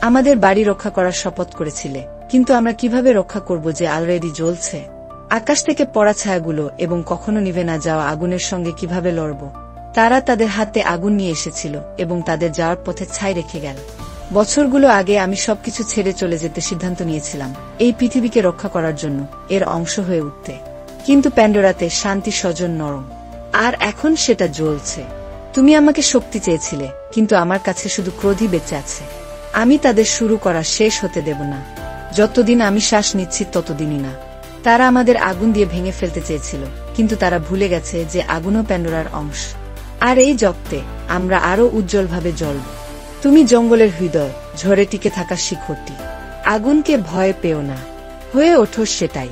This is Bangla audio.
আমাদের বাড়ি রক্ষা করার শপথ করেছিলে, কিন্তু আমরা কিভাবে রক্ষা করব যে অলরেডি জ্বলছে? আকাশ থেকে পড়া ছায়াগুলো এবং কখনো নিভে না যাওয়া আগুনের সঙ্গে কিভাবে লড়ব? তারা তাদের হাতে আগুন নিয়ে এসেছিল এবং তাদের যাওয়ার পথে ছাই রেখে গেল। বছরগুলো আগে আমি সবকিছু ছেড়ে চলে যেতে সিদ্ধান্ত নিয়েছিলাম, এই পৃথিবীকে রক্ষা করার জন্য, এর অংশ হয়ে উঠতে। কিন্তু প্যান্ডোরাতে শান্তি স্বজন নরম, আর এখন সেটা জ্বলছে। তুমি আমাকে শক্তি চেয়েছিলে, কিন্তু আমার কাছে শুধু ক্রোধই বেঁচে আছে। আমি তাদের শুরু করা শেষ হতে দেব না। যতদিন আমি শ্বাস নিচ্ছি ততদিনই না। তারা আমাদের আগুন দিয়ে ভেঙে ফেলতে চেয়েছিল, কিন্তু তারা ভুলে গেছে যে আগুনও প্যান্ডোরার অংশ। আর এই জগতে আমরা আরো উজ্জ্বলভাবে জ্বলব। তুমি জঙ্গলের হৃদয়, ঝড়ে টিকে থাকা শিখরটি। আগুনকে ভয় পেও না, হয়ে ওঠো সেটাই।